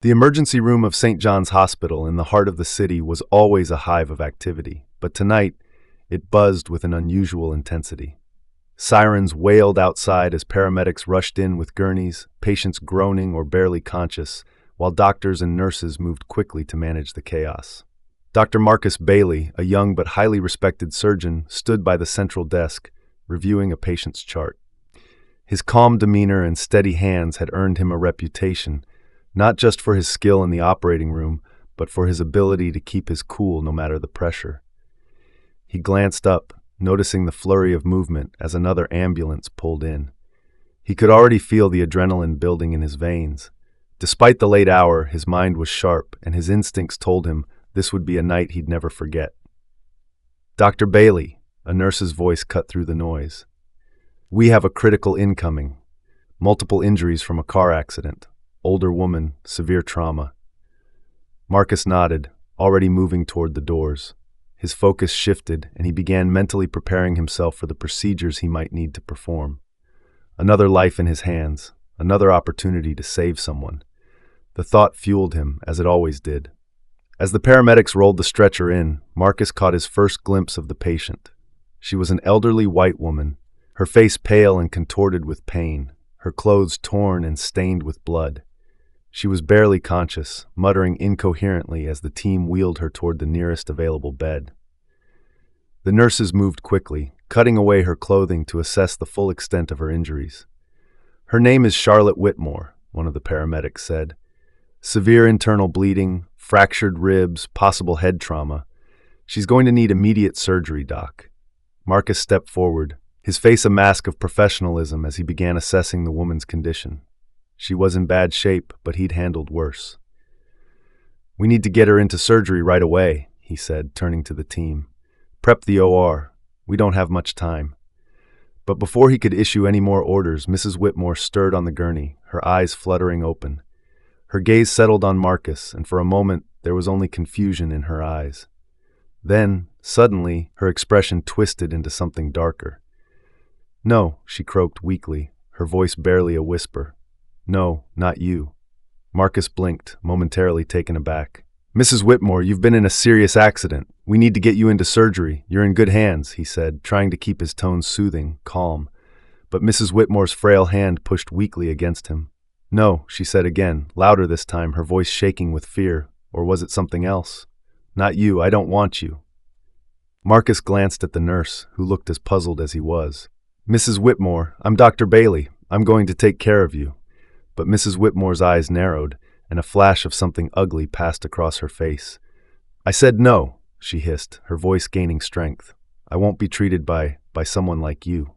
The emergency room of St. John's Hospital in the heart of the city was always a hive of activity, but tonight it buzzed with an unusual intensity. Sirens wailed outside as paramedics rushed in with gurneys, patients groaning or barely conscious, while doctors and nurses moved quickly to manage the chaos. Dr. Marcus Bailey, a young but highly respected surgeon, stood by the central desk, reviewing a patient's chart. His calm demeanor and steady hands had earned him a reputation, not just for his skill in the operating room, but for his ability to keep his cool no matter the pressure. He glanced up, noticing the flurry of movement as another ambulance pulled in. He could already feel the adrenaline building in his veins. Despite the late hour, his mind was sharp, and his instincts told him this would be a night he'd never forget. "Dr. Bailey," a nurse's voice cut through the noise. "We have a critical incoming. Multiple injuries from a car accident. Older woman, severe trauma." Marcus nodded, already moving toward the doors. His focus shifted, and he began mentally preparing himself for the procedures he might need to perform. Another life in his hands, another opportunity to save someone. The thought fueled him, as it always did. As the paramedics rolled the stretcher in, Marcus caught his first glimpse of the patient. She was an elderly white woman, her face pale and contorted with pain, her clothes torn and stained with blood. She was barely conscious, muttering incoherently as the team wheeled her toward the nearest available bed. The nurses moved quickly, cutting away her clothing to assess the full extent of her injuries. "Her name is Charlotte Whitmore," one of the paramedics said. "Severe internal bleeding, fractured ribs, possible head trauma. She's going to need immediate surgery, Doc." Marcus stepped forward, his face a mask of professionalism as he began assessing the woman's condition. She was in bad shape, but he'd handled worse. "We need to get her into surgery right away," he said, turning to the team. "Prep the OR. We don't have much time." But before he could issue any more orders, Mrs. Whitmore stirred on the gurney, her eyes fluttering open. Her gaze settled on Marcus, and for a moment there was only confusion in her eyes. Then, suddenly, her expression twisted into something darker. "No," she croaked weakly, her voice barely a whisper. "No, not you." Marcus blinked, momentarily taken aback. "Mrs. Whitmore, you've been in a serious accident. We need to get you into surgery. You're in good hands," he said, trying to keep his tone soothing, calm. But Mrs. Whitmore's frail hand pushed weakly against him. "No," she said again, louder this time, her voice shaking with fear. Or was it something else? "Not you. I don't want you." Marcus glanced at the nurse, who looked as puzzled as he was. "Mrs. Whitmore, I'm Dr. Bailey. I'm going to take care of you." But Mrs. Whitmore's eyes narrowed, and a flash of something ugly passed across her face. "I said no," she hissed, her voice gaining strength. "I won't be treated by someone like you."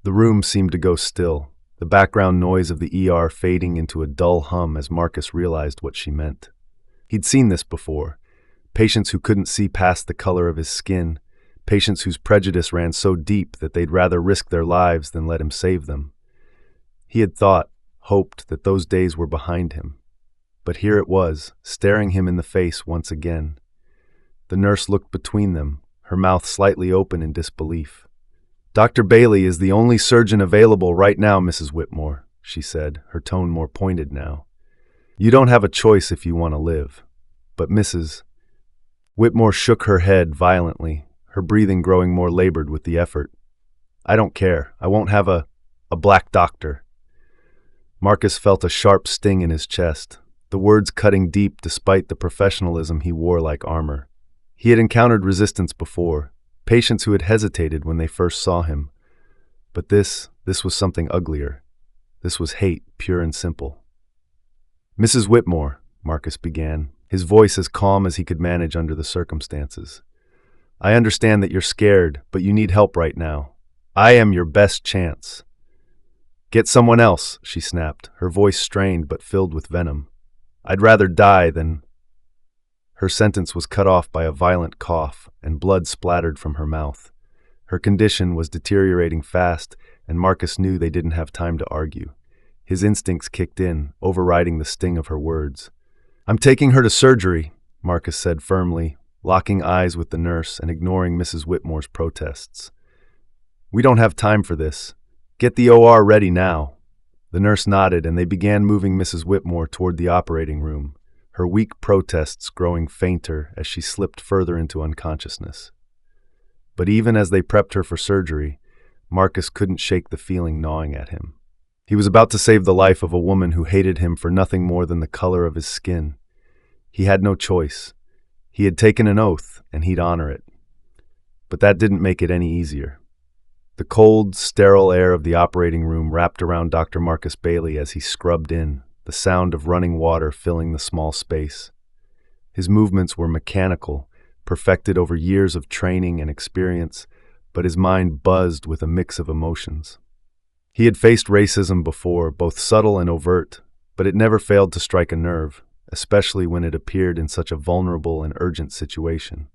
The room seemed to go still, the background noise of the ER fading into a dull hum as Marcus realized what she meant. He'd seen this before. Patients who couldn't see past the color of his skin, patients whose prejudice ran so deep that they'd rather risk their lives than let him save them. He had hoped that those days were behind him. But here it was, staring him in the face once again. The nurse looked between them, her mouth slightly open in disbelief. "Dr. Bailey is the only surgeon available right now, Mrs. Whitmore," she said, her tone more pointed now. "You don't have a choice if you want to live." But Mrs. Whitmore shook her head violently, her breathing growing more labored with the effort. "I don't care. I won't have a black doctor." Marcus felt a sharp sting in his chest, the words cutting deep despite the professionalism he wore like armor. He had encountered resistance before, patients who had hesitated when they first saw him. But this was something uglier. This was hate, pure and simple. "Mrs. Whitmore," Marcus began, his voice as calm as he could manage under the circumstances. "I understand that you're scared, but you need help right now. I am your best chance." "Get someone else," she snapped, her voice strained but filled with venom. "I'd rather die than—" Her sentence was cut off by a violent cough, and blood splattered from her mouth. Her condition was deteriorating fast, and Marcus knew they didn't have time to argue. His instincts kicked in, overriding the sting of her words. "I'm taking her to surgery," Marcus said firmly, locking eyes with the nurse and ignoring Mrs. Whitmore's protests. "We don't have time for this. Get the OR ready now." The nurse nodded, and they began moving Mrs. Whitmore toward the operating room, her weak protests growing fainter as she slipped further into unconsciousness. But even as they prepped her for surgery, Marcus couldn't shake the feeling gnawing at him. He was about to save the life of a woman who hated him for nothing more than the color of his skin. He had no choice. He had taken an oath, and he'd honor it. But that didn't make it any easier. The cold, sterile air of the operating room wrapped around Dr. Marcus Bailey as he scrubbed in, the sound of running water filling the small space. His movements were mechanical, perfected over years of training and experience, but his mind buzzed with a mix of emotions. He had faced racism before, both subtle and overt, but it never failed to strike a nerve, especially when it appeared in such a vulnerable and urgent situation.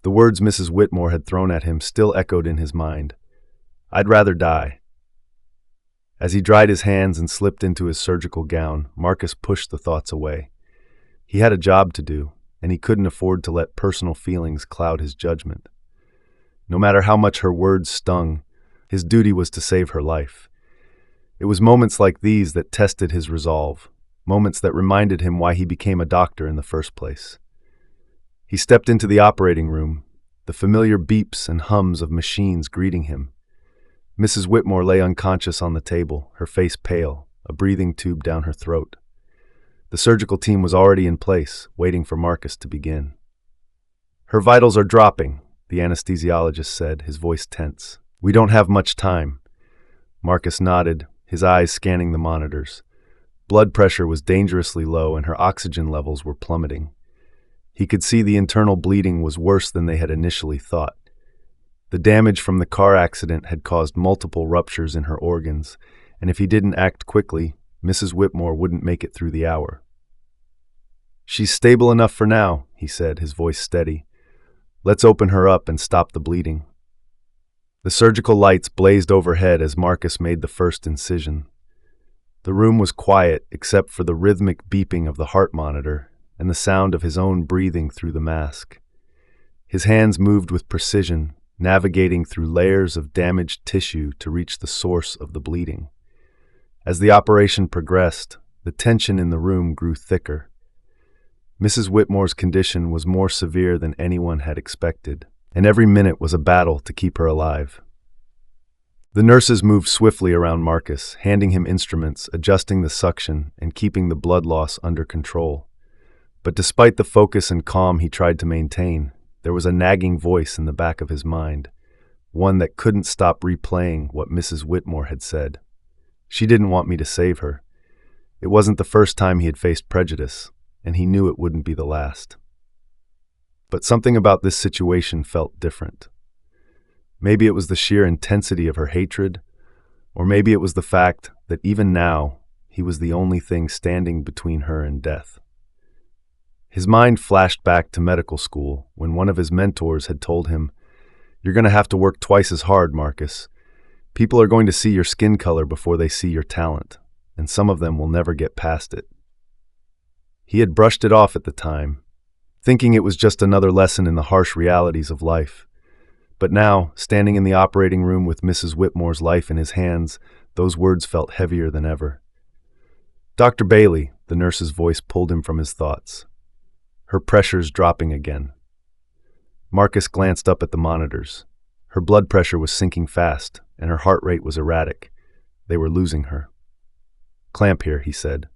The words Mrs. Whitmore had thrown at him still echoed in his mind. "I'd rather die." As he dried his hands and slipped into his surgical gown, Marcus pushed the thoughts away. He had a job to do, and he couldn't afford to let personal feelings cloud his judgment. No matter how much her words stung, his duty was to save her life. It was moments like these that tested his resolve, moments that reminded him why he became a doctor in the first place. He stepped into the operating room, the familiar beeps and hums of machines greeting him. Mrs. Whitmore lay unconscious on the table, her face pale, a breathing tube down her throat. The surgical team was already in place, waiting for Marcus to begin. "Her vitals are dropping," the anesthesiologist said, his voice tense. "We don't have much time." Marcus nodded, his eyes scanning the monitors. Blood pressure was dangerously low and her oxygen levels were plummeting. He could see the internal bleeding was worse than they had initially thought. The damage from the car accident had caused multiple ruptures in her organs, and if he didn't act quickly, Mrs. Whitmore wouldn't make it through the hour. "She's stable enough for now," he said, his voice steady. "Let's open her up and stop the bleeding." The surgical lights blazed overhead as Marcus made the first incision. The room was quiet except for the rhythmic beeping of the heart monitor and the sound of his own breathing through the mask. His hands moved with precision, navigating through layers of damaged tissue to reach the source of the bleeding. As the operation progressed, the tension in the room grew thicker. Mrs. Whitmore's condition was more severe than anyone had expected, and every minute was a battle to keep her alive. The nurses moved swiftly around Marcus, handing him instruments, adjusting the suction, and keeping the blood loss under control. But despite the focus and calm he tried to maintain, there was a nagging voice in the back of his mind, one that couldn't stop replaying what Mrs. Whitmore had said. She didn't want me to save her. It wasn't the first time he had faced prejudice, and he knew it wouldn't be the last. But something about this situation felt different. Maybe it was the sheer intensity of her hatred, or maybe it was the fact that even now, he was the only thing standing between her and death. His mind flashed back to medical school when one of his mentors had told him, "You're going to have to work twice as hard, Marcus. People are going to see your skin color before they see your talent, and some of them will never get past it." He had brushed it off at the time, thinking it was just another lesson in the harsh realities of life. But now, standing in the operating room with Mrs. Whitmore's life in his hands, those words felt heavier than ever. "Dr. Bailey," the nurse's voice pulled him from his thoughts, her pressures dropping again. Marcus glanced up at the monitors. Her blood pressure was sinking fast, and her heart rate was erratic. They were losing her. "Clamp here," he said,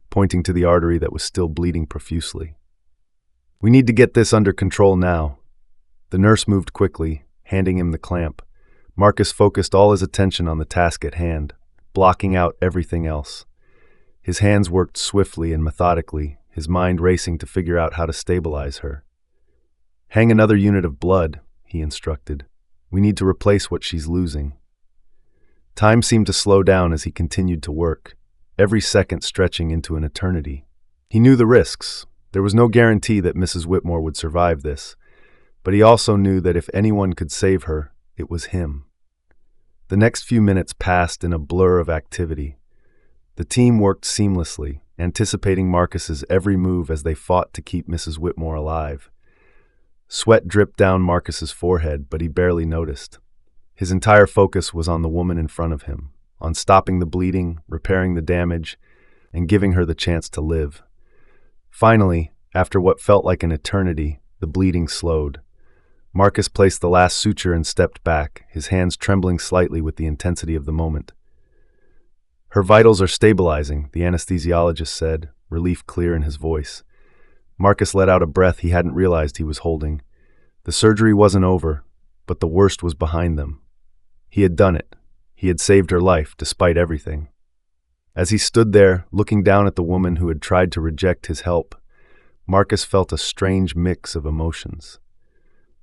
pointing to the artery that was still bleeding profusely. "We need to get this under control now." The nurse moved quickly, handing him the clamp. Marcus focused all his attention on the task at hand, blocking out everything else. His hands worked swiftly and methodically, his mind racing to figure out how to stabilize her. "Hang another unit of blood," he instructed. "We need to replace what she's losing." Time seemed to slow down as he continued to work, every second stretching into an eternity. He knew the risks. There was no guarantee that Mrs. Whitmore would survive this, but he also knew that if anyone could save her, it was him. The next few minutes passed in a blur of activity. The team worked seamlessly, anticipating Marcus's every move as they fought to keep Mrs. Whitmore alive. Sweat dripped down Marcus's forehead, but he barely noticed. His entire focus was on the woman in front of him, on stopping the bleeding, repairing the damage, and giving her the chance to live. Finally, after what felt like an eternity, the bleeding slowed. Marcus placed the last suture and stepped back, his hands trembling slightly with the intensity of the moment. "Her vitals are stabilizing," the anesthesiologist said, relief clear in his voice. Marcus let out a breath he hadn't realized he was holding. The surgery wasn't over, but the worst was behind them. He had done it. He had saved her life, despite everything. As he stood there, looking down at the woman who had tried to reject his help, Marcus felt a strange mix of emotions.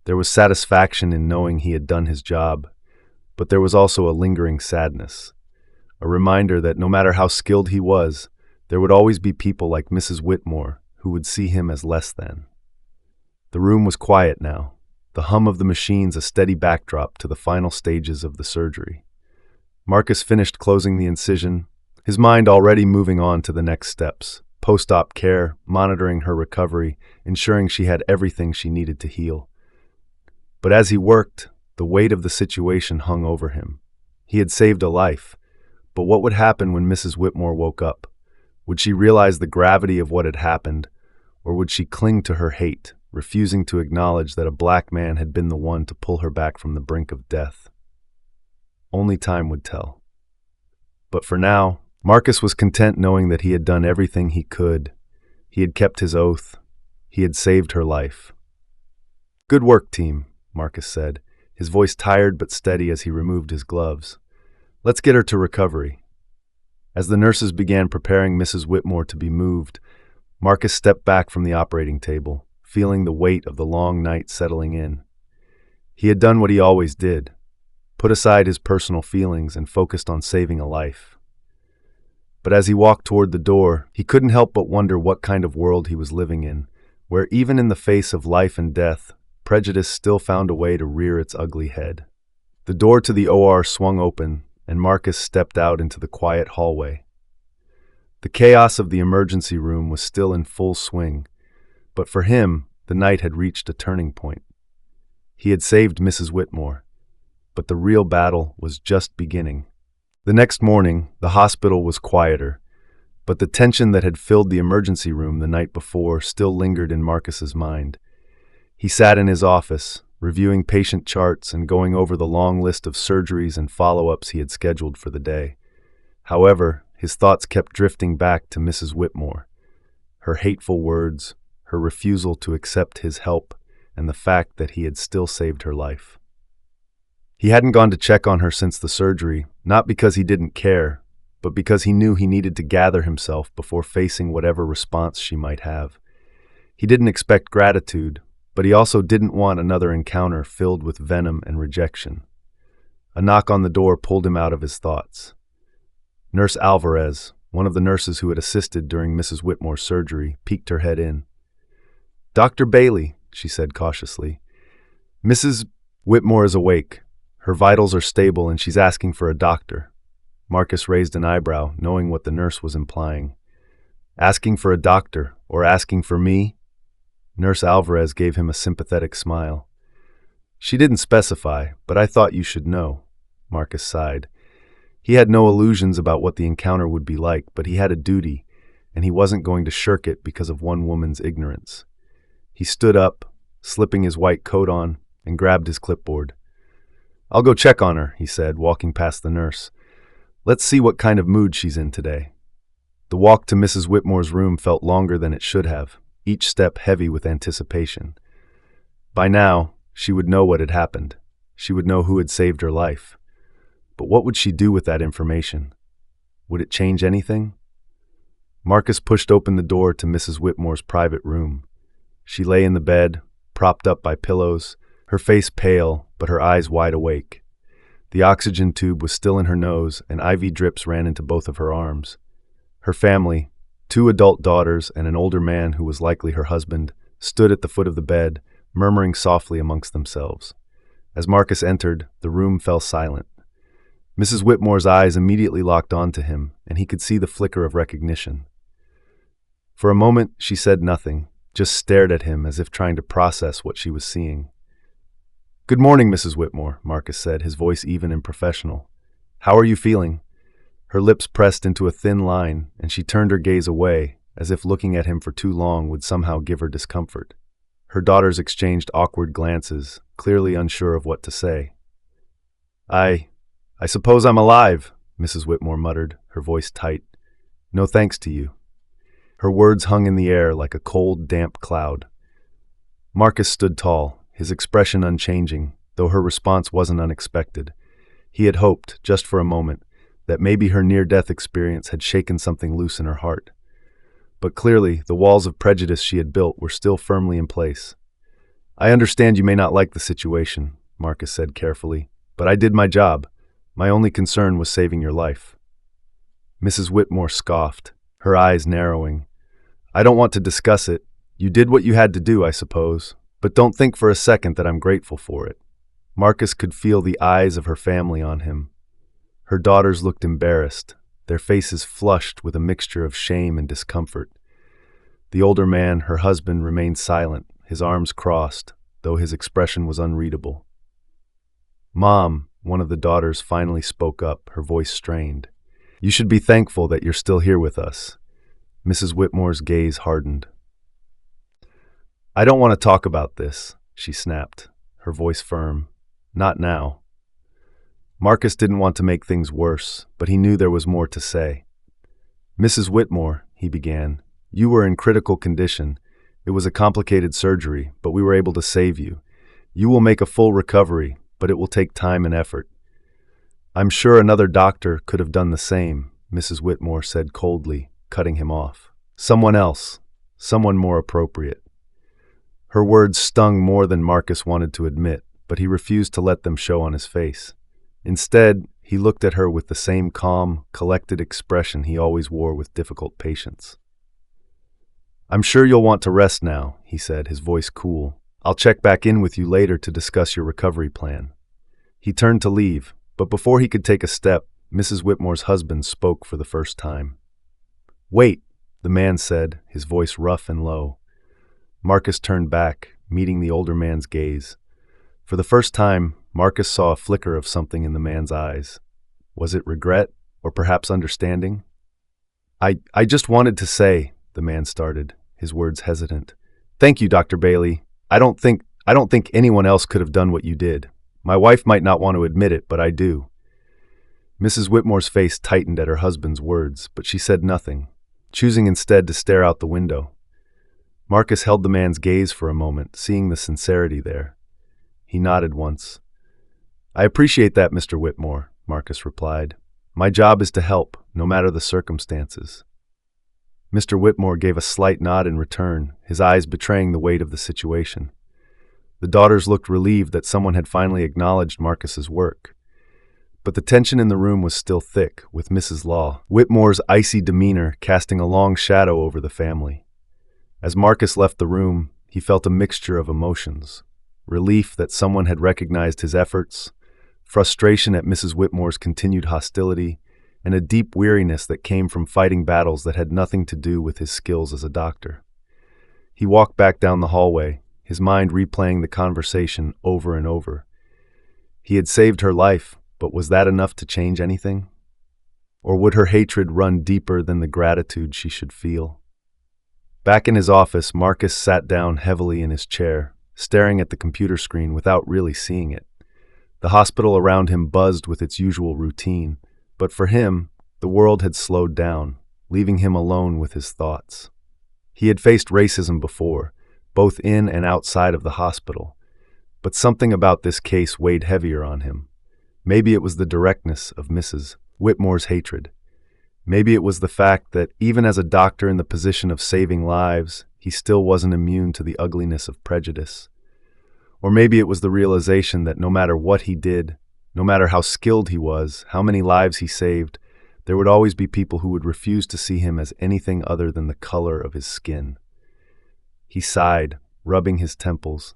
There was satisfaction in knowing he had done his job, but there was also a lingering sadness, a reminder that no matter how skilled he was, there would always be people like Mrs. Whitmore who would see him as less than. The room was quiet now, the hum of the machines a steady backdrop to the final stages of the surgery. Marcus finished closing the incision, his mind already moving on to the next steps, post-op care, monitoring her recovery, ensuring she had everything she needed to heal. But as he worked, the weight of the situation hung over him. He had saved a life, but what would happen when Mrs. Whitmore woke up? Would she realize the gravity of what had happened, or would she cling to her hate, refusing to acknowledge that a black man had been the one to pull her back from the brink of death? Only time would tell. But for now, Marcus was content knowing that he had done everything he could. He had kept his oath. He had saved her life. "Good work, team," Marcus said, his voice tired but steady as he removed his gloves. "Let's get her to recovery." As the nurses began preparing Mrs. Whitmore to be moved, Marcus stepped back from the operating table, feeling the weight of the long night settling in. He had done what he always did, put aside his personal feelings and focused on saving a life. But as he walked toward the door, he couldn't help but wonder what kind of world he was living in, where even in the face of life and death, prejudice still found a way to rear its ugly head. The door to the OR swung open, and Marcus stepped out into the quiet hallway. The chaos of the emergency room was still in full swing, but for him, the night had reached a turning point. He had saved Mrs. Whitmore, but the real battle was just beginning. The next morning, the hospital was quieter, but the tension that had filled the emergency room the night before still lingered in Marcus's mind. He sat in his office, reviewing patient charts and going over the long list of surgeries and follow-ups he had scheduled for the day. However, his thoughts kept drifting back to Mrs. Whitmore, her hateful words, her refusal to accept his help, and the fact that he had still saved her life. He hadn't gone to check on her since the surgery, not because he didn't care, but because he knew he needed to gather himself before facing whatever response she might have. He didn't expect gratitude, but he also didn't want another encounter filled with venom and rejection. A knock on the door pulled him out of his thoughts. Nurse Alvarez, one of the nurses who had assisted during Mrs. Whitmore's surgery, peeked her head in. "Dr. Bailey," she said cautiously. "Mrs. Whitmore is awake. Her vitals are stable and she's asking for a doctor." Marcus raised an eyebrow, knowing what the nurse was implying. "Asking for a doctor, or asking for me?" Nurse Alvarez gave him a sympathetic smile. "She didn't specify, but I thought you should know," Marcus sighed. He had no illusions about what the encounter would be like, but he had a duty, and he wasn't going to shirk it because of one woman's ignorance. He stood up, slipping his white coat on, and grabbed his clipboard. "I'll go check on her," he said, walking past the nurse. "Let's see what kind of mood she's in today." The walk to Mrs. Whitmore's room felt longer than it should have, each step heavy with anticipation. By now, she would know what had happened. She would know who had saved her life. But what would she do with that information? Would it change anything? Marcus pushed open the door to Mrs. Whitmore's private room. She lay in the bed, propped up by pillows, her face pale, but her eyes wide awake. The oxygen tube was still in her nose, and IV drips ran into both of her arms. Her family, 2 adult daughters and an older man who was likely her husband, stood at the foot of the bed, murmuring softly amongst themselves. As Marcus entered, the room fell silent. Mrs. Whitmore's eyes immediately locked onto him, and he could see the flicker of recognition. For a moment, she said nothing, just stared at him as if trying to process what she was seeing. "Good morning, Mrs. Whitmore," Marcus said, his voice even and professional. "How are you feeling?" Her lips pressed into a thin line, and she turned her gaze away, as if looking at him for too long would somehow give her discomfort. Her daughters exchanged awkward glances, clearly unsure of what to say. I suppose I'm alive," Mrs. Whitmore muttered, her voice tight. "No thanks to you." Her words hung in the air like a cold, damp cloud. Marcus stood tall, his expression unchanging, though her response wasn't unexpected. He had hoped, just for a moment, that maybe her near-death experience had shaken something loose in her heart. But clearly, the walls of prejudice she had built were still firmly in place. "I understand you may not like the situation," Marcus said carefully, "but I did my job. My only concern was saving your life." Mrs. Whitmore scoffed, her eyes narrowing. "I don't want to discuss it. You did what you had to do, I suppose, but don't think for a second that I'm grateful for it." Marcus could feel the eyes of her family on him. Her daughters looked embarrassed, their faces flushed with a mixture of shame and discomfort. The older man, her husband, remained silent, his arms crossed, though his expression was unreadable. "Mom," one of the daughters finally spoke up, her voice strained. "You should be thankful that you're still here with us." Mrs. Whitmore's gaze hardened. "I don't want to talk about this," she snapped, her voice firm. "Not now." Marcus didn't want to make things worse, but he knew there was more to say. "Mrs. Whitmore," he began, "you were in critical condition. It was a complicated surgery, but we were able to save you. You will make a full recovery, but it will take time and effort." "I'm sure another doctor could have done the same," Mrs. Whitmore said coldly, cutting him off. "Someone else, someone more appropriate." Her words stung more than Marcus wanted to admit, but he refused to let them show on his face. Instead, he looked at her with the same calm, collected expression he always wore with difficult patients. "I'm sure you'll want to rest now," he said, his voice cool. "I'll check back in with you later to discuss your recovery plan." He turned to leave, but before he could take a step, Mrs. Whitmore's husband spoke for the first time. "Wait," the man said, his voice rough and low. Marcus turned back, meeting the older man's gaze. For the first time, Marcus saw a flicker of something in the man's eyes. Was it regret, or perhaps understanding? I just wanted to say," the man started, his words hesitant. "Thank you, Dr. Bailey. I don't think anyone else could have done what you did. My wife might not want to admit it, but I do." Mrs. Whitmore's face tightened at her husband's words, but she said nothing, choosing instead to stare out the window. Marcus held the man's gaze for a moment, seeing the sincerity there. He nodded once. "I appreciate that, Mr. Whitmore," Marcus replied. "My job is to help, no matter the circumstances." Mr. Whitmore gave a slight nod in return, his eyes betraying the weight of the situation. The daughters looked relieved that someone had finally acknowledged Marcus's work. But the tension in the room was still thick, with Mrs. Law Whitmore's icy demeanor casting a long shadow over the family. As Marcus left the room, he felt a mixture of emotions. Relief that someone had recognized his efforts, frustration at Mrs. Whitmore's continued hostility, and a deep weariness that came from fighting battles that had nothing to do with his skills as a doctor. He walked back down the hallway, his mind replaying the conversation over and over. He had saved her life, but was that enough to change anything? Or would her hatred run deeper than the gratitude she should feel? Back in his office, Marcus sat down heavily in his chair, staring at the computer screen without really seeing it. The hospital around him buzzed with its usual routine, but for him, the world had slowed down, leaving him alone with his thoughts. He had faced racism before, both in and outside of the hospital, but something about this case weighed heavier on him. Maybe it was the directness of Mrs. Whitmore's hatred. Maybe it was the fact that even as a doctor in the position of saving lives, he still wasn't immune to the ugliness of prejudice. Or maybe it was the realization that no matter what he did, no matter how skilled he was, how many lives he saved, there would always be people who would refuse to see him as anything other than the color of his skin. He sighed, rubbing his temples.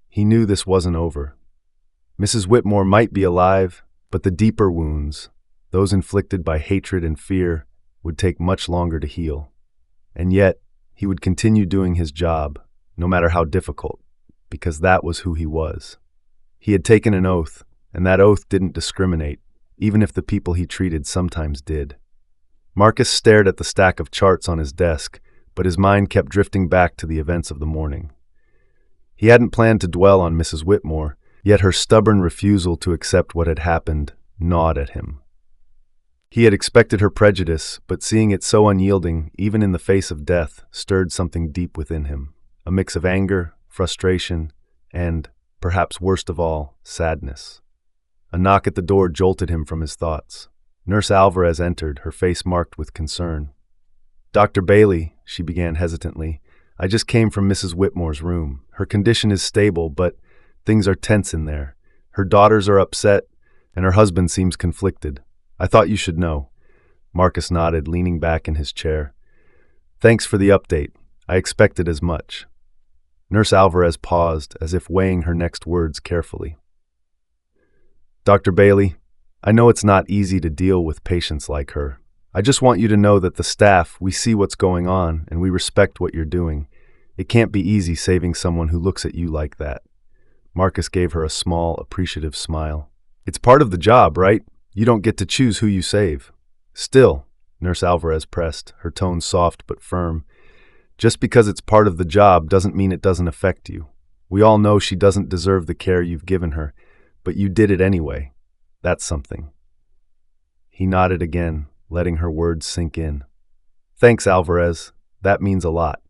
He knew this wasn't over. Mrs. Whitmore might be alive, but the deeper wounds, those inflicted by hatred and fear, would take much longer to heal. And yet, he would continue doing his job, no matter how difficult, because that was who he was. He had taken an oath, and that oath didn't discriminate. even if the people he treated sometimes did. Marcus stared at the stack of charts on his desk, but his mind kept drifting back to the events of the morning. He hadn't planned to dwell on Mrs. Whitmore, yet her stubborn refusal to accept what had happened gnawed at him. He had expected her prejudice, but seeing it so unyielding, even in the face of death, stirred something deep within him, a mix of anger, frustration, and, perhaps worst of all, sadness. A knock at the door jolted him from his thoughts. Nurse Alvarez entered, her face marked with concern. "Dr. Bailey," she began hesitantly, "I just came from Mrs. Whitmore's room. Her condition is stable, but things are tense in there. Her daughters are upset, and her husband seems conflicted. I thought you should know." Marcus nodded, leaning back in his chair. "Thanks for the update. I expected as much." Nurse Alvarez paused, as if weighing her next words carefully. "Dr. Bailey, I know it's not easy to deal with patients like her. I just want you to know that the staff, we see what's going on, and we respect what you're doing. It can't be easy saving someone who looks at you like that." Marcus gave her a small, appreciative smile. "It's part of the job, right? You don't get to choose who you save." "Still," Nurse Alvarez pressed, her tone soft but firm, "just because it's part of the job doesn't mean it doesn't affect you. We all know she doesn't deserve the care you've given her, but you did it anyway. That's something." He nodded again, letting her words sink in. "Thanks, Alvarez. That means a lot."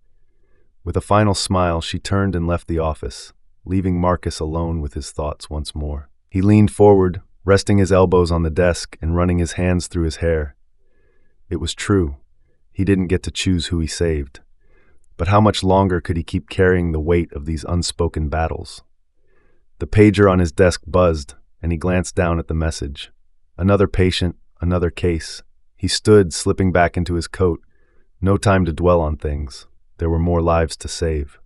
With a final smile, she turned and left the office, leaving Marcus alone with his thoughts once more. He leaned forward, resting his elbows on the desk and running his hands through his hair. It was true. He didn't get to choose who he saved. But how much longer could he keep carrying the weight of these unspoken battles? The pager on his desk buzzed, and he glanced down at the message. Another patient, another case. He stood, slipping back into his coat. No time to dwell on things. There were more lives to save.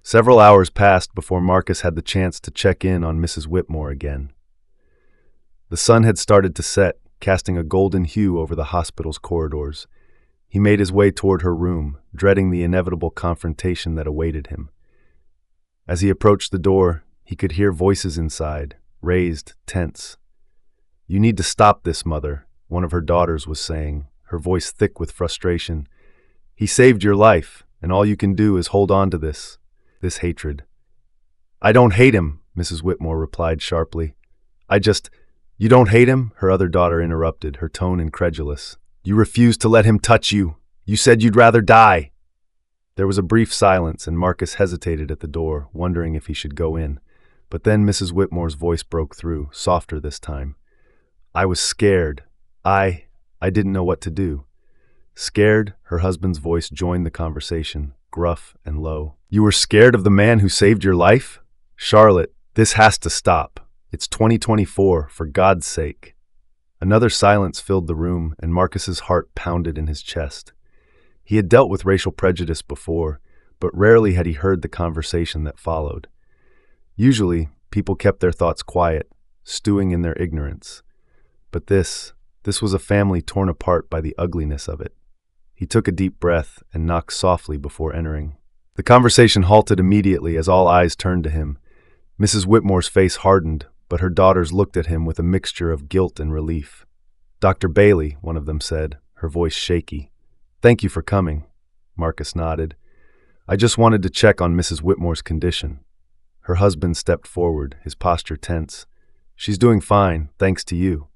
Several hours passed before Marcus had the chance to check in on Mrs. Whitmore again. The sun had started to set, casting a golden hue over the hospital's corridors. He made his way toward her room, dreading the inevitable confrontation that awaited him. As he approached the door, he could hear voices inside, raised, tense. "You need to stop this, Mother," one of her daughters was saying, her voice thick with frustration. "He saved your life, and all you can do is hold on to this hatred." "I don't hate him," Mrs. Whitmore replied sharply. "You don't hate him?" her other daughter interrupted, her tone incredulous. "You refused to let him touch you. You said you'd rather die." There was a brief silence, and Marcus hesitated at the door, wondering if he should go in. But then Mrs. Whitmore's voice broke through, softer this time. "I was scared. I didn't know what to do." Scared, her husband's voice joined the conversation, gruff and low. "You were scared of the man who saved your life? Charlotte, this has to stop. It's 2024, for God's sake." Another silence filled the room, and Marcus's heart pounded in his chest. He had dealt with racial prejudice before, but rarely had he heard the conversation that followed. Usually, people kept their thoughts quiet, stewing in their ignorance. But this was a family torn apart by the ugliness of it. He took a deep breath and knocked softly before entering. The conversation halted immediately as all eyes turned to him. Mrs. Whitmore's face hardened, but her daughters looked at him with a mixture of guilt and relief. "Dr. Bailey," one of them said, her voice shaky. "Thank you for coming." Marcus nodded. "I just wanted to check on Mrs. Whitmore's condition." Her husband stepped forward, his posture tense. "She's doing fine, thanks to you."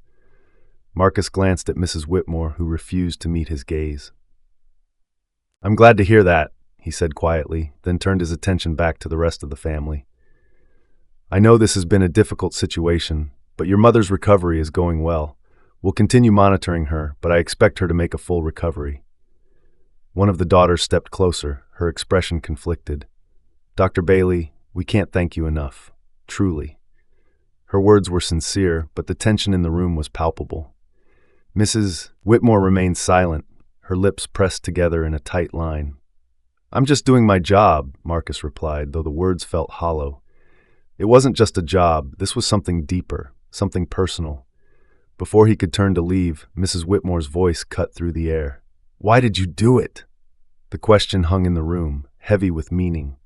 Marcus glanced at Mrs. Whitmore, who refused to meet his gaze. "I'm glad to hear that," he said quietly, then turned his attention back to the rest of the family. "I know this has been a difficult situation, but your mother's recovery is going well. We'll continue monitoring her, but I expect her to make a full recovery." One of the daughters stepped closer, her expression conflicted. "Dr. Bailey, we can't thank you enough. Truly." Her words were sincere, but the tension in the room was palpable. Mrs. Whitmore remained silent, her lips pressed together in a tight line. "I'm just doing my job," Marcus replied, though the words felt hollow. It wasn't just a job, this was something deeper, something personal. Before he could turn to leave, Mrs. Whitmore's voice cut through the air. "Why did you do it?" The question hung in the room, heavy with meaning.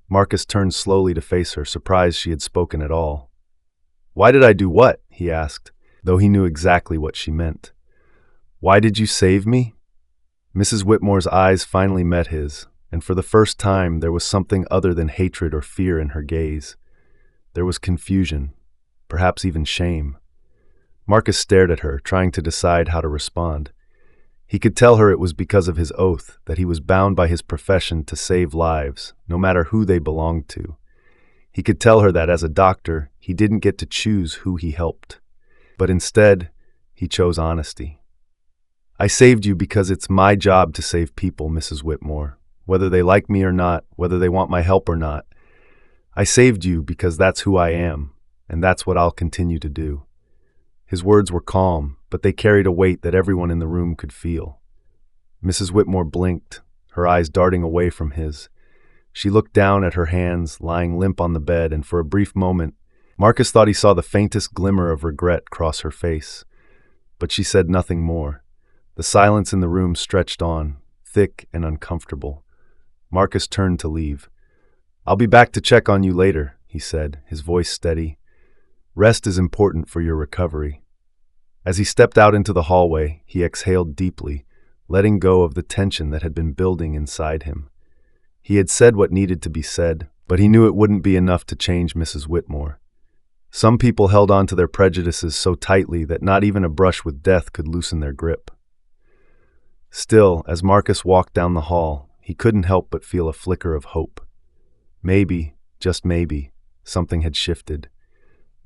Marcus turned slowly to face her, surprised she had spoken at all. "Why did I do what?" he asked. though he knew exactly what she meant. "Why did you save me?" Mrs. Whitmore's eyes finally met his, and for the first time there was something other than hatred or fear in her gaze. There was confusion, perhaps even shame. Marcus stared at her, trying to decide how to respond. He could tell her it was because of his oath, that he was bound by his profession to save lives, no matter who they belonged to. He could tell her that as a doctor, he didn't get to choose who he helped. But instead, he chose honesty. "I saved you because it's my job to save people, Mrs. Whitmore, whether they like me or not, whether they want my help or not. I saved you because that's who I am, and that's what I'll continue to do." His words were calm, but they carried a weight that everyone in the room could feel. Mrs. Whitmore blinked, her eyes darting away from his. She looked down at her hands, lying limp on the bed, and for a brief moment, Marcus thought he saw the faintest glimmer of regret cross her face. But she said nothing more. The silence in the room stretched on, thick and uncomfortable. Marcus turned to leave. "I'll be back to check on you later," he said, his voice steady. "Rest is important for your recovery." As he stepped out into the hallway, he exhaled deeply, letting go of the tension that had been building inside him. He had said what needed to be said, but he knew it wouldn't be enough to change Mrs. Whitmore. Some people held on to their prejudices so tightly that not even a brush with death could loosen their grip. Still, as Marcus walked down the hall, he couldn't help but feel a flicker of hope. Maybe, just maybe, something had shifted.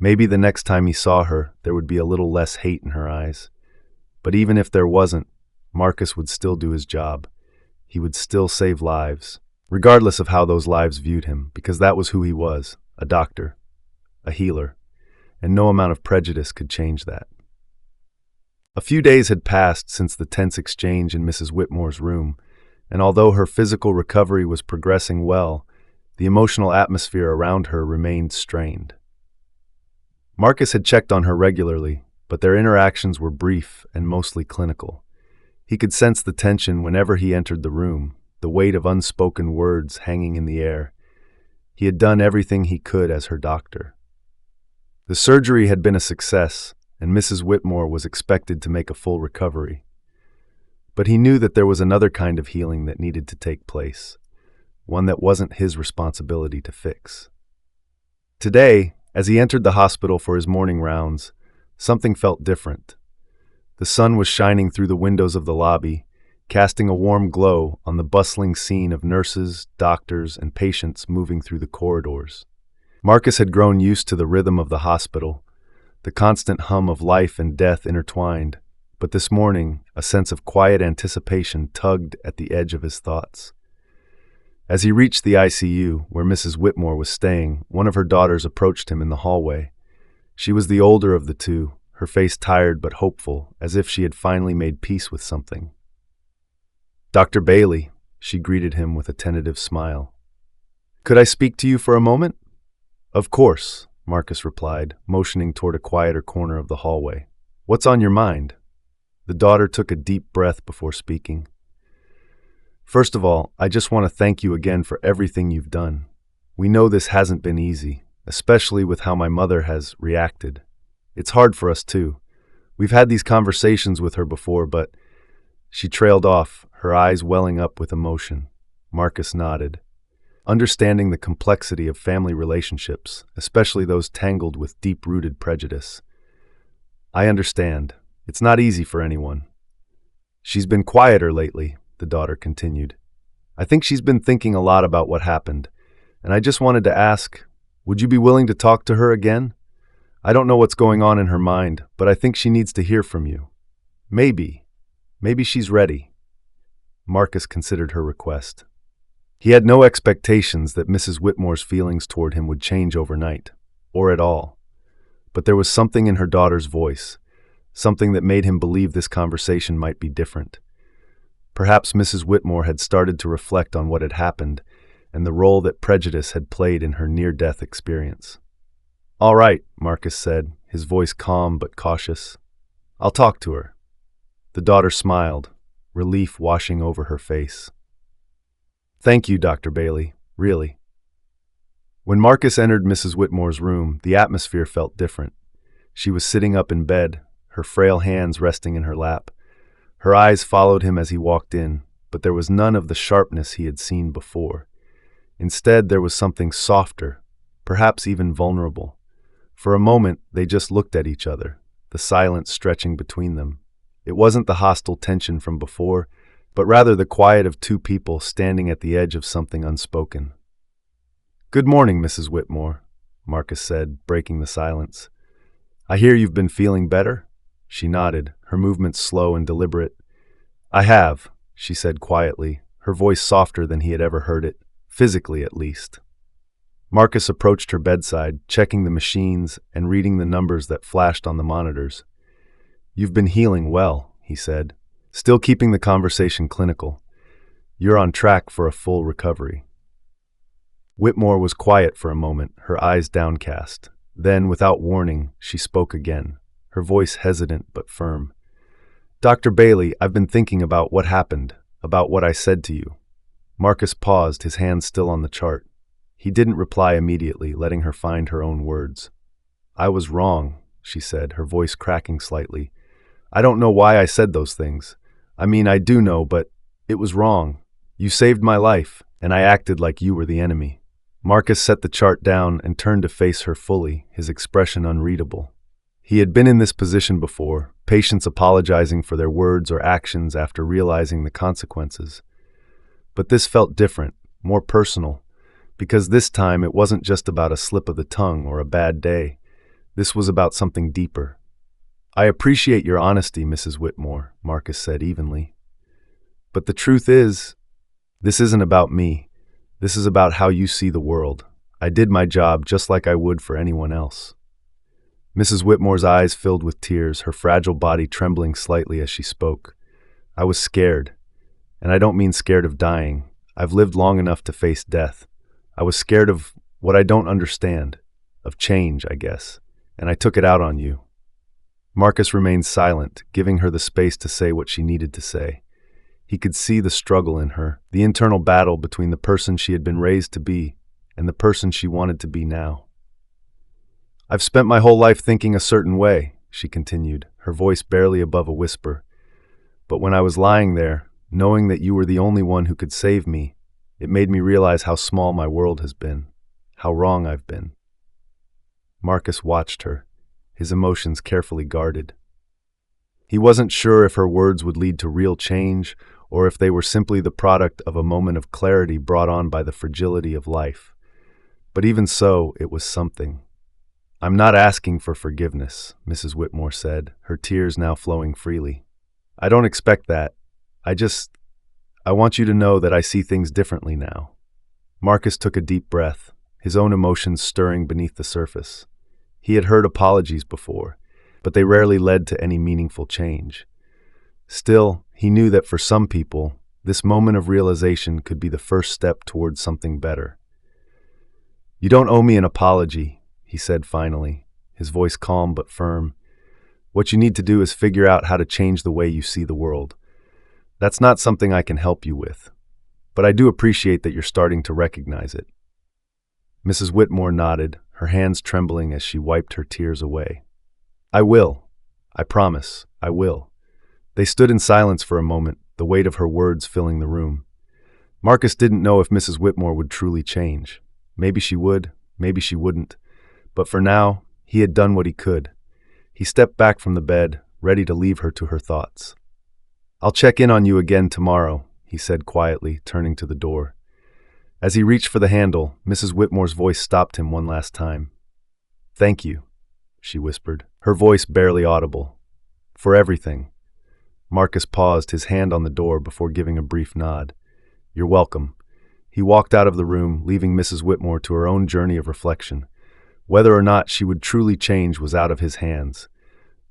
Maybe the next time he saw her, there would be a little less hate in her eyes. But even if there wasn't, Marcus would still do his job. He would still save lives, regardless of how those lives viewed him, because that was who he was, a doctor, a healer, and no amount of prejudice could change that. A few days had passed since the tense exchange in Mrs. Whitmore's room, and although her physical recovery was progressing well, the emotional atmosphere around her remained strained. Marcus had checked on her regularly, but their interactions were brief and mostly clinical. He could sense the tension whenever he entered the room, the weight of unspoken words hanging in the air. He had done everything he could as her doctor. The surgery had been a success, and Mrs. Whitmore was expected to make a full recovery. But he knew that there was another kind of healing that needed to take place, one that wasn't his responsibility to fix. Today, as he entered the hospital for his morning rounds, something felt different. The sun was shining through the windows of the lobby, casting a warm glow on the bustling scene of nurses, doctors, and patients moving through the corridors. Marcus had grown used to the rhythm of the hospital, the constant hum of life and death intertwined, but this morning a sense of quiet anticipation tugged at the edge of his thoughts. As he reached the ICU, where Mrs. Whitmore was staying, one of her daughters approached him in the hallway. She was the older of the two, her face tired but hopeful, as if she had finally made peace with something. "Dr. Bailey," she greeted him with a tentative smile. "Could I speak to you for a moment?" "Of course," Marcus replied, motioning toward a quieter corner of the hallway. "What's on your mind?" The daughter took a deep breath before speaking. "First of all, I just want to thank you again for everything you've done. We know this hasn't been easy, especially with how my mother has reacted. It's hard for us too. We've had these conversations with her before, but—" She trailed off, her eyes welling up with emotion. Marcus nodded. Understanding the complexity of family relationships, especially those tangled with deep-rooted prejudice. "I understand. It's not easy for anyone." "She's been quieter lately," the daughter continued. "I think she's been thinking a lot about what happened, and I just wanted to ask, would you be willing to talk to her again? I don't know what's going on in her mind, but I think she needs to hear from you. Maybe she's ready." Marcus considered her request. He had no expectations that Mrs. Whitmore's feelings toward him would change overnight, or at all. But there was something in her daughter's voice, something that made him believe this conversation might be different. Perhaps Mrs. Whitmore had started to reflect on what had happened and the role that prejudice had played in her near-death experience. "All right," Marcus said, his voice calm but cautious. "I'll talk to her." The daughter smiled, relief washing over her face. "Thank you, Dr. Bailey, really." When Marcus entered Mrs. Whitmore's room, the atmosphere felt different. She was sitting up in bed, her frail hands resting in her lap. Her eyes followed him as he walked in, but there was none of the sharpness he had seen before. Instead, there was something softer, perhaps even vulnerable. For a moment, they just looked at each other, the silence stretching between them. It wasn't the hostile tension from before, but rather the quiet of two people standing at the edge of something unspoken. "Good morning, Mrs. Whitmore," Marcus said, breaking the silence. "I hear you've been feeling better?" She nodded, her movements slow and deliberate. "I have," she said quietly, her voice softer than he had ever heard it, physically at least. Marcus approached her bedside, checking the machines and reading the numbers that flashed on the monitors. "You've been healing well," he said, still keeping the conversation clinical. "You're on track for a full recovery." Whitmore was quiet for a moment, her eyes downcast. Then, without warning, she spoke again, her voice hesitant but firm. "Dr. Bailey, I've been thinking about what happened, about what I said to you." Marcus paused, his hand still on the chart. He didn't reply immediately, letting her find her own words. "I was wrong," she said, her voice cracking slightly. "I don't know why I said those things. I mean, I do know, but it was wrong. You saved my life, and I acted like you were the enemy." Marcus set the chart down and turned to face her fully, his expression unreadable. He had been in this position before, patients apologizing for their words or actions after realizing the consequences. But this felt different, more personal, because this time it wasn't just about a slip of the tongue or a bad day. This was about something deeper. "I appreciate your honesty, Mrs. Whitmore," Marcus said evenly. "But the truth is, this isn't about me. This is about how you see the world. I did my job just like I would for anyone else." Mrs. Whitmore's eyes filled with tears, her fragile body trembling slightly as she spoke. "I was scared. And I don't mean scared of dying. I've lived long enough to face death. I was scared of what I don't understand, of change, I guess, and I took it out on you." Marcus remained silent, giving her the space to say what she needed to say. He could see the struggle in her, the internal battle between the person she had been raised to be and the person she wanted to be now. "I've spent my whole life thinking a certain way," she continued, her voice barely above a whisper. "But when I was lying there, knowing that you were the only one who could save me, it made me realize how small my world has been, how wrong I've been." Marcus watched her, his emotions carefully guarded. He wasn't sure if her words would lead to real change or if they were simply the product of a moment of clarity brought on by the fragility of life. But even so, it was something. "I'm not asking for forgiveness," Mrs. Whitmore said, her tears now flowing freely. "I don't expect that. I want you to know that I see things differently now." Marcus took a deep breath, his own emotions stirring beneath the surface. He had heard apologies before, but they rarely led to any meaningful change. Still, he knew that for some people, this moment of realization could be the first step towards something better. "You don't owe me an apology," he said finally, his voice calm but firm. "What you need to do is figure out how to change the way you see the world. That's not something I can help you with, but I do appreciate that you're starting to recognize it." Mrs. Whitmore nodded, her hands trembling as she wiped her tears away. "I will. I promise, I will." They stood in silence for a moment, the weight of her words filling the room. Marcus didn't know if Mrs. Whitmore would truly change. Maybe she would, maybe she wouldn't. But for now, he had done what he could. He stepped back from the bed, ready to leave her to her thoughts. "I'll check in on you again tomorrow," he said quietly, turning to the door. As he reached for the handle, Mrs. Whitmore's voice stopped him one last time. "Thank you," she whispered, her voice barely audible. "For everything." Marcus paused, his hand on the door before giving a brief nod. "You're welcome." He walked out of the room, leaving Mrs. Whitmore to her own journey of reflection. Whether or not she would truly change was out of his hands.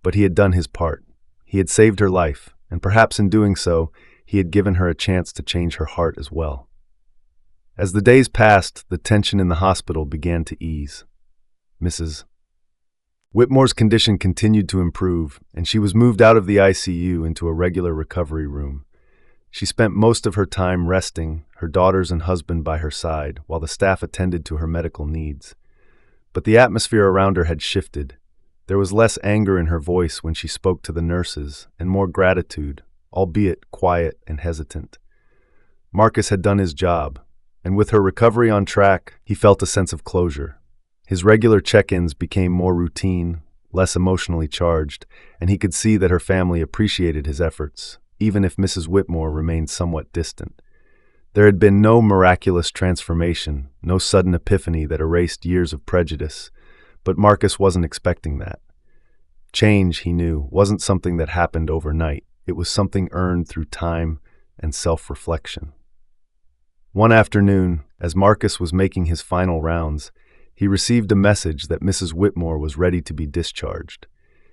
But he had done his part. He had saved her life, and perhaps in doing so, he had given her a chance to change her heart as well. As the days passed, the tension in the hospital began to ease. Mrs. Whitmore's condition continued to improve, and she was moved out of the ICU into a regular recovery room. She spent most of her time resting, her daughters and husband by her side, while the staff attended to her medical needs. But the atmosphere around her had shifted. There was less anger in her voice when she spoke to the nurses, and more gratitude, albeit quiet and hesitant. Marcus had done his job, and with her recovery on track, he felt a sense of closure. His regular check-ins became more routine, less emotionally charged, and he could see that her family appreciated his efforts, even if Mrs. Whitmore remained somewhat distant. There had been no miraculous transformation, no sudden epiphany that erased years of prejudice, but Marcus wasn't expecting that. Change, he knew, wasn't something that happened overnight. It was something earned through time and self-reflection. One afternoon, as Marcus was making his final rounds, he received a message that Mrs. Whitmore was ready to be discharged.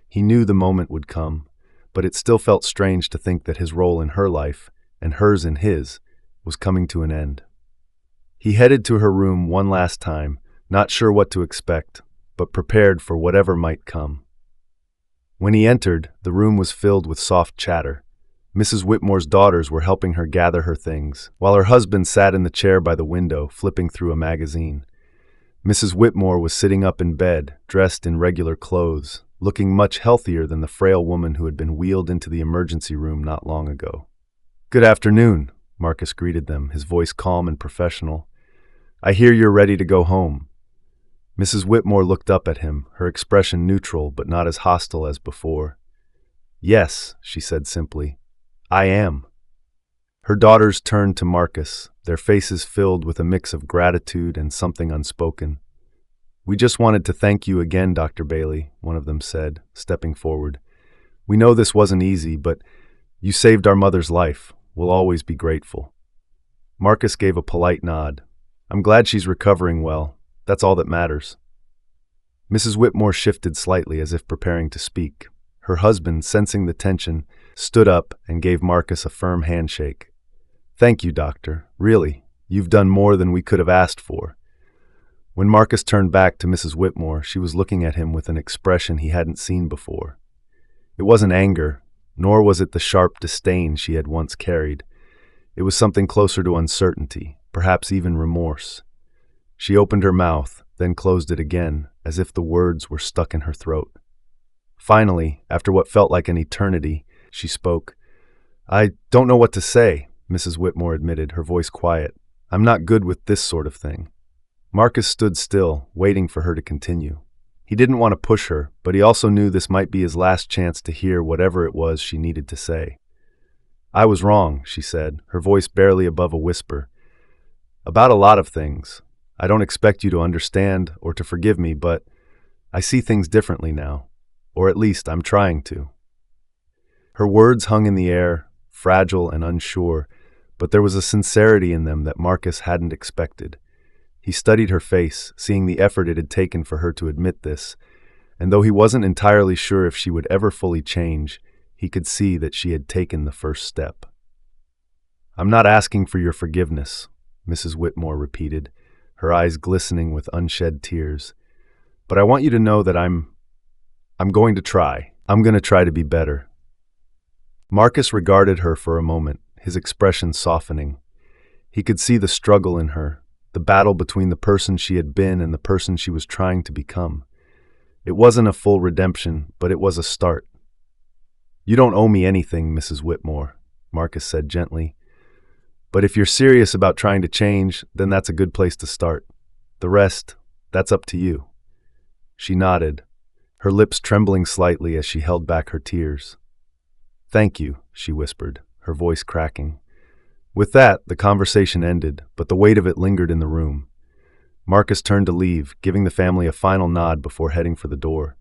He knew the moment would come, but it still felt strange to think that his role in her life, and hers in his, was coming to an end. He headed to her room one last time, not sure what to expect, but prepared for whatever might come. When he entered, the room was filled with soft chatter. Mrs. Whitmore's daughters were helping her gather her things, while her husband sat in the chair by the window, flipping through a magazine. Mrs. Whitmore was sitting up in bed, dressed in regular clothes, looking much healthier than the frail woman who had been wheeled into the emergency room not long ago. "Good afternoon," Marcus greeted them, his voice calm and professional. "I hear you're ready to go home." Mrs. Whitmore looked up at him, her expression neutral but not as hostile as before. "Yes," she said simply, "I am." Her daughters turned to Marcus, their faces filled with a mix of gratitude and something unspoken. "We just wanted to thank you again, Dr. Bailey," one of them said, stepping forward. "We know this wasn't easy, but you saved our mother's life. We'll always be grateful." Marcus gave a polite nod. "I'm glad she's recovering well. That's all that matters." Mrs. Whitmore shifted slightly as if preparing to speak. Her husband, sensing the tension, stood up and gave Marcus a firm handshake. "Thank you, Doctor. Really, you've done more than we could have asked for." When Marcus turned back to Mrs. Whitmore, she was looking at him with an expression he hadn't seen before. It wasn't anger, nor was it the sharp disdain she had once carried. It was something closer to uncertainty, perhaps even remorse. She opened her mouth, then closed it again, as if the words were stuck in her throat. Finally, after what felt like an eternity, she spoke. "I don't know what to say," Mrs. Whitmore admitted, her voice quiet. "I'm not good with this sort of thing." Marcus stood still, waiting for her to continue. He didn't want to push her, but he also knew this might be his last chance to hear whatever it was she needed to say. "I was wrong," she said, her voice barely above a whisper. "About a lot of things. I don't expect you to understand or to forgive me, but I see things differently now, or at least I'm trying to." Her words hung in the air, fragile and unsure, but there was a sincerity in them that Marcus hadn't expected. He studied her face, seeing the effort it had taken for her to admit this, and though he wasn't entirely sure if she would ever fully change, he could see that she had taken the first step. "I'm not asking for your forgiveness," Mrs. Whitmore repeated, her eyes glistening with unshed tears. "But I want you to know that I'm going to try. I'm going to try to be better." Marcus regarded her for a moment, his expression softening. He could see the struggle in her, the battle between the person she had been and the person she was trying to become. It wasn't a full redemption, but it was a start. "You don't owe me anything, Mrs. Whitmore," Marcus said gently. "But if you're serious about trying to change, then that's a good place to start. The rest, that's up to you." She nodded, her lips trembling slightly as she held back her tears. "Thank you," she whispered, her voice cracking. With that, the conversation ended, but the weight of it lingered in the room. Marcus turned to leave, giving the family a final nod before heading for the door.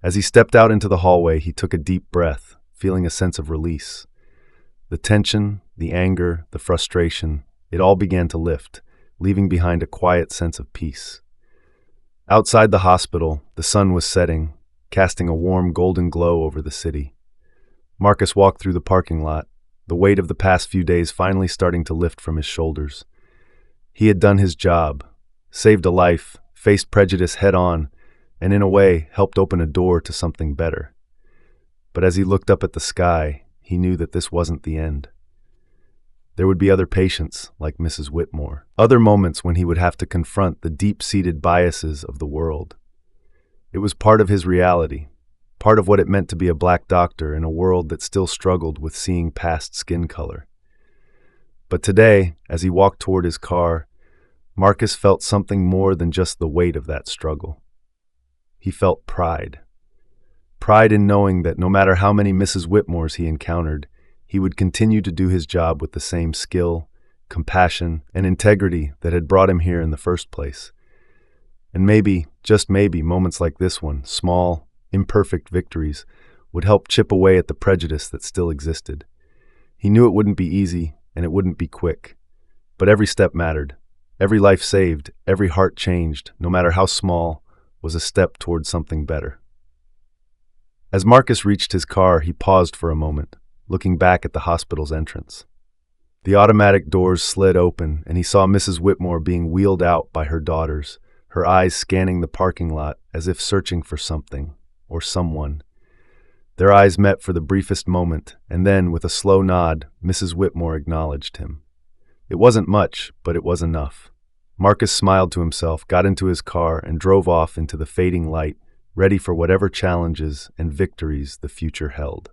As he stepped out into the hallway, he took a deep breath, feeling a sense of release. The tension, the anger, the frustration, it all began to lift, leaving behind a quiet sense of peace. Outside the hospital, the sun was setting, casting a warm golden glow over the city. Marcus walked through the parking lot, the weight of the past few days finally starting to lift from his shoulders. He had done his job, saved a life, faced prejudice head-on, and in a way helped open a door to something better. But as he looked up at the sky, he knew that this wasn't the end. There would be other patients, like Mrs. Whitmore, other moments when he would have to confront the deep-seated biases of the world. It was part of his reality, part of what it meant to be a black doctor in a world that still struggled with seeing past skin color. But today, as he walked toward his car, Marcus felt something more than just the weight of that struggle. He felt pride. Pride in knowing that no matter how many Mrs. Whitmores he encountered, he would continue to do his job with the same skill, compassion, and integrity that had brought him here in the first place. And maybe, just maybe, moments like this one, small, imperfect victories, would help chip away at the prejudice that still existed. He knew it wouldn't be easy, and it wouldn't be quick. But every step mattered. Every life saved, every heart changed, no matter how small, was a step toward something better. As Marcus reached his car, he paused for a moment, looking back at the hospital's entrance. The automatic doors slid open, and he saw Mrs. Whitmore being wheeled out by her daughters, her eyes scanning the parking lot as if searching for something or someone. Their eyes met for the briefest moment, and then, with a slow nod, Mrs. Whitmore acknowledged him. It wasn't much, but it was enough. Marcus smiled to himself, got into his car, and drove off into the fading light, ready for whatever challenges and victories the future held.